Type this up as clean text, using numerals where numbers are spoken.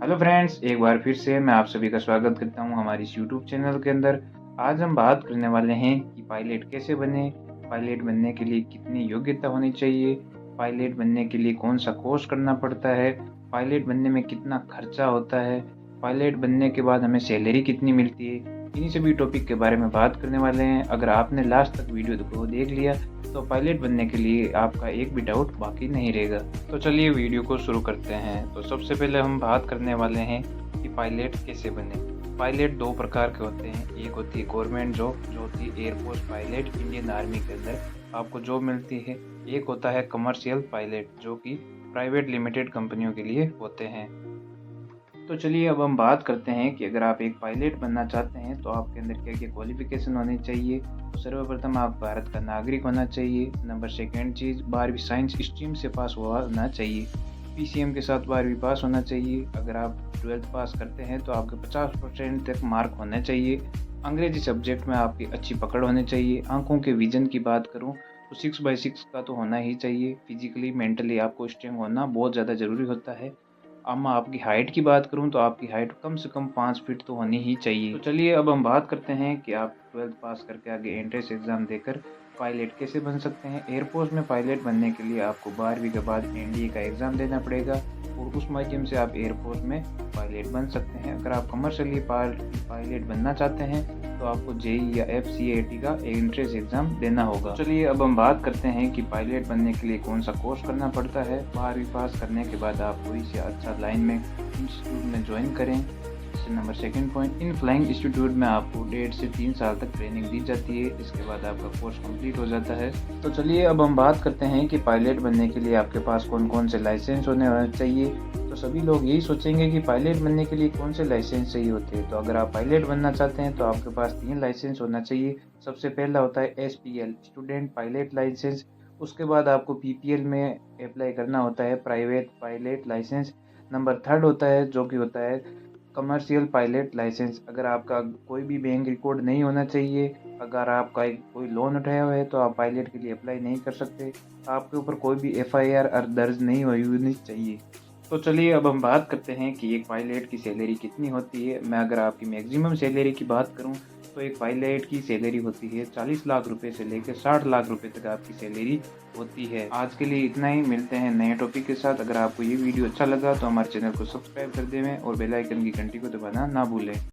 Hello friends, एक बार फिर से मैं आप सभी का स्वागत करता हूं हमारी इस यूट्यूब चैनल के अंदर। आज हम बात करने वाले हैं कि पायलट कैसे बने, पायलट बनने के लिए कितनी योग्यता होनी चाहिए, पायलट बनने के लिए कौन सा कोर्स करना पड़ता है, पायलट बनने में कितना खर्चा होता है, पायलट बनने के बाद हमें सैलरी कितनी मिलती है। इन्हीं सभी टॉपिक के बारे में बात करने वाले हैं। अगर आपने लास्ट तक वीडियो को देख लिया तो पायलट बनने के लिए आपका एक भी डाउट बाकी नहीं रहेगा। तो चलिए वीडियो को शुरू करते हैं। तो सबसे पहले हम बात करने वाले हैं कि पायलट कैसे बने। पायलट दो प्रकार के होते हैं। एक होती है गवर्नमेंट जॉब, जो होती है एयरफोर्स पायलट, इंडियन आर्मी के अंदर आपको जॉब मिलती है। एक होता है कमर्शियल पायलट, जो कि प्राइवेट लिमिटेड कंपनियों के लिए होते हैं। तो चलिए अब हम बात करते हैं कि अगर आप एक पायलट बनना चाहते हैं तो आपके अंदर क्या क्या क्वालिफिकेशन होनी चाहिए। तो सर्वप्रथम आप भारत का नागरिक होना चाहिए। नंबर सेकेंड चीज़, 12वीं साइंस स्ट्रीम से पास हुआ होना चाहिए। पीसीएम के साथ 12वीं पास होना चाहिए। अगर आप 12th पास करते हैं तो आपके 50% तक मार्क होने चाहिए। अंग्रेजी सब्जेक्ट में आपकी अच्छी पकड़ होनी चाहिए। आंखों के विजन की बात करूँ तो 6/6 का तो होना ही चाहिए। फिजिकली मेंटली आपको स्ट्रांग होना बहुत ज़्यादा ज़रूरी होता है। अब मैं आपकी हाइट की बात करूं तो आपकी हाइट कम से कम 5 फीट तो होनी ही चाहिए। तो चलिए अब हम बात करते हैं कि आप 12th पास करके आगे एंट्रेंस एग्ज़ाम देकर पायलट कैसे बन सकते हैं। एयरफोर्स में पायलट बनने के लिए आपको 12वीं के बाद एनडीए का एग्ज़ाम देना पड़ेगा और उस माध्यम से आप एयरफोर्स में पायलट बन सकते हैं। अगर आप कमर्शियली पायलट बनना चाहते हैं तो आपको जेई या FCAT का एंट्रेंस एग्ज़ाम देना होगा। चलिए अब हम बात करते हैं कि पायलट बनने के लिए कौन सा कोर्स करना पड़ता है। 12वीं पास करने के बाद आप कोई से अच्छा लाइन में इंस्टीट्यूट में ज्वाइन करें। Number second point, in flying institute में आपको 1.5 से 3 साल तक ट्रेनिंग दी जाती है। इसके बाद आपका कोर्स कंप्लीट हो जाता है। तो चलिए अब हम बात करते हैं कि पायलट बनने के लिए आपके पास कौन कौन से लाइसेंस होने चाहिए। तो सभी लोग यही सोचेंगे कि पायलट बनने के लिए कौन से लाइसेंस चाहिए होते हैं। तो अगर आप पायलट बनना चाहते हैं तो आपके पास 3 लाइसेंस होना चाहिए। सबसे पहला होता है SPL, स्टूडेंट पायलट लाइसेंस। उसके बाद आपको PPL में अप्लाई करना होता है, private pilot licence. Number third होता है जो कि होता है कमर्शियल पायलट लाइसेंस। अगर आपका कोई भी बैंक रिकॉर्ड नहीं होना चाहिए, अगर आपका कोई लोन उठाया हुआ है तो आप पायलट के लिए अप्लाई नहीं कर सकते। आपके ऊपर कोई भी FIR दर्ज नहीं हुई होनी चाहिए। तो चलिए अब हम बात करते हैं कि एक पायलट की सैलरी कितनी होती है। मैं अगर आपकी मैक्सिमम सैलरी की बात करूं तो एक पायलट की सैलरी होती है 40 लाख रुपए से लेकर 60 लाख रुपए तक आपकी सैलरी होती है। आज के लिए इतना ही, मिलते हैं नए टॉपिक के साथ। अगर आपको ये वीडियो अच्छा लगा तो हमारे चैनल को सब्सक्राइब कर दें और बेल आइकन की घंटी को दबाना ना भूलें।